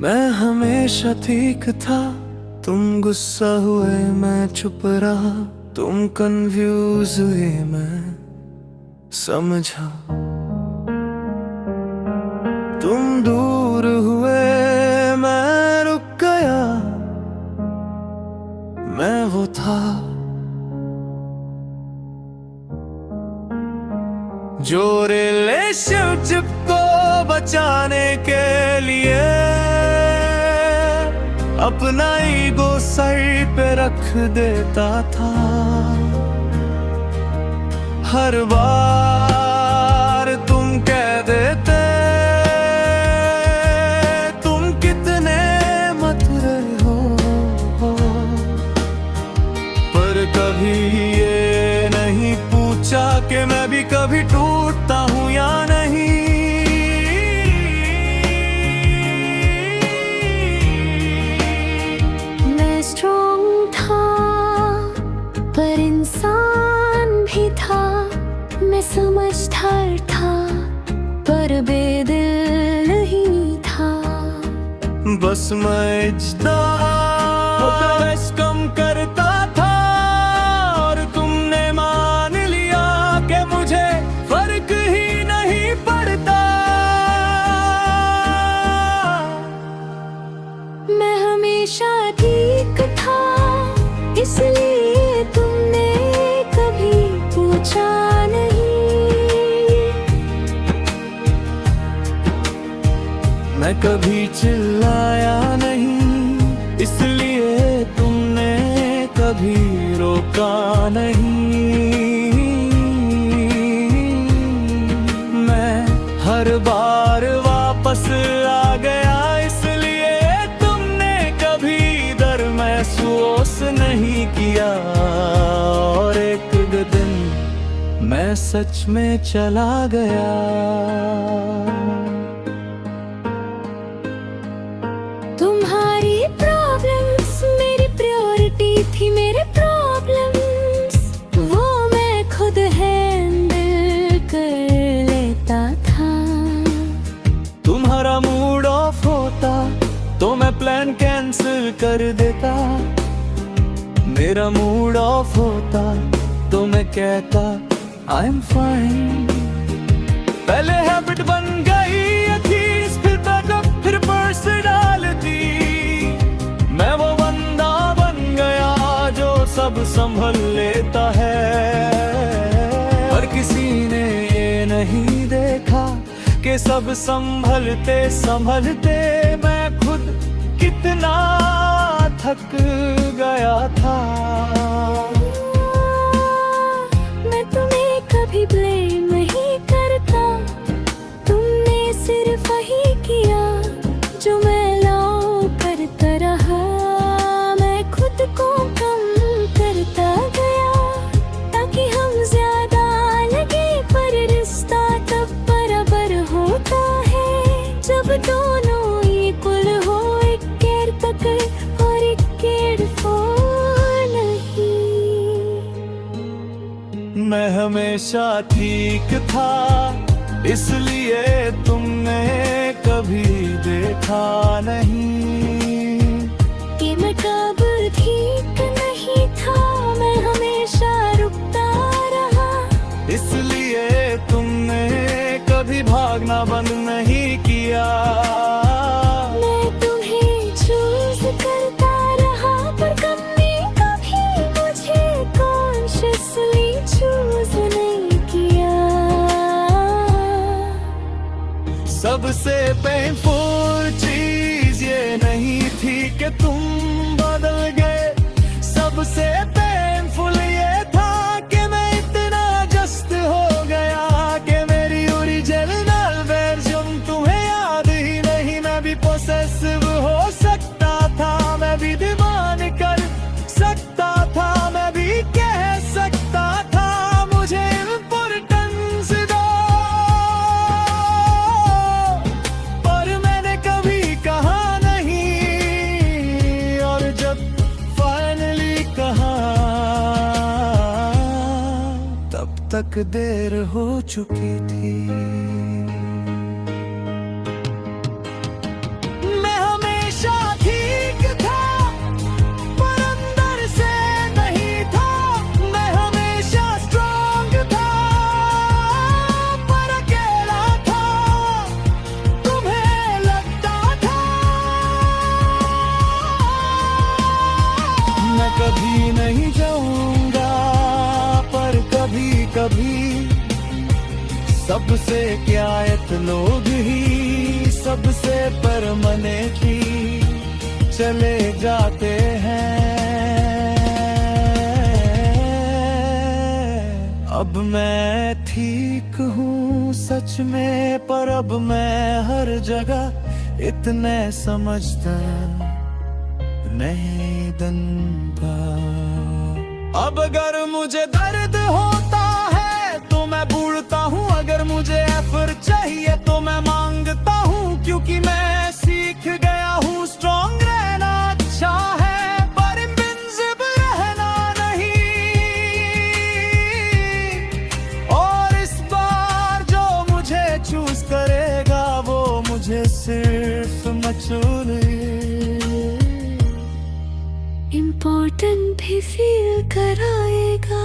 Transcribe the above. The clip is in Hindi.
मैं हमेशा ठीक था, तुम गुस्सा हुए मैं चुप रहा, तुम कंफ्यूज हुए मैं समझा, तुम दूर हुए मैं रुक गया, मैं वो था जो रिलेशनशिप को बचाने के लिए अपना ईगो सर पे रख देता था। हर बार तुम कह देते तुम कितने मतरे हो, पर कभी ये नहीं पूछा कि मैं भी कभी टूटता हूँ या नहीं। मैं स्ट्रॉन्ग था पर इंसान भी था, मैं समझदार था पर बेदिल नहीं था। बस मैं बहस कम करता था और तुमने मान लिया कि मुझे फर्क ही नहीं पड़ता। मैं हमेशा ठीक था, इसलिए तुमने कभी पूछा नहीं। मैं कभी चिल्लाया नहीं, इसलिए तुमने कभी रोका नहीं। मैं हर बार वापस आ गया, इसलिए तुमने कभी डर महसूस नहीं किया। और एक दिन मैं सच में चला गया। तुम्हारी प्रॉब्लम्स मेरी प्रायोरिटी थी, मेरे प्रॉब्लम्स वो मैं खुद हैंडल कर लेता था। तुम्हारा मूड ऑफ होता तो मैं प्लान कैंसिल कर देता, मेरा मूड ऑफ होता तो मैं कहता आई एम फाइन। पहले हैबिट बन गई थी, फिर बैकअप, फिर पर्स डालती। मैं वो बंदा बन गया जो सब संभल लेता है, पर किसी ने ये नहीं देखा कि सब संभलते संभलते मैं खुद कितना थक गया था। मैं तुम्हें कभी ब्लेम नहीं करता, तुमने सिर्फ वही किया जो मैं लाओ करता रहा। मैं खुद को कम करता गया ताकि हम ज्यादा लगे, पर रिश्ता तब बराबर होता है जब दोनों इक्वल हो। एक केयर तक और एक केयर फॉर नहीं। मैं हमेशा ठीक था, इसलिए तुमने कभी देखा नहीं कि मैं कब ठीक नहीं था। मैं हमेशा रुकता रहा, इसलिए तुमने कभी भागना बंद नहीं किया। मैं तुम्हें चूज करता रहा, पर कभी मुझे कॉन्शियसली चूज नहीं किया। सबसे पेनफुल चीज ये नहीं थी कि तुम बदल गए, सबसे पेनफुल ये था कि मैं इतना जस्ट हो गया कि मेरी ओरिजिनल वर्जन तुम्हें याद ही नहीं। मैं भी पोसेसिव हो सकता था, मैं भी डिमांड कर सकता था, मैं भी कह सकता था मुझे इम्पोर्टेंस दो, पर मैंने कभी कहा नहीं। और जब फाइनली कहा तब तक देर हो चुकी थी। मैं हमें कभी नहीं जाऊंगा, पर कभी कभी सबसे क्या लोग ही सबसे परमानेंटली चले जाते हैं। अब मैं ठीक हूँ सच में, पर अब मैं हर जगह इतने समझता नहीं बनता। अब अगर मुझे दर्द होता है तो मैं बूढ़ता हूँ, अगर मुझे एफर्ट चाहिए तो मैं मांगता हूँ, क्योंकि मैं सीख गया हूँ स्ट्रॉन्ग रहना अच्छा है, पर इनविंसिबल रहना नहीं। और इस बार जो मुझे चूज करेगा वो मुझे सिर्फ मचूल इम्पोर्टेंट भी फील कराएगा।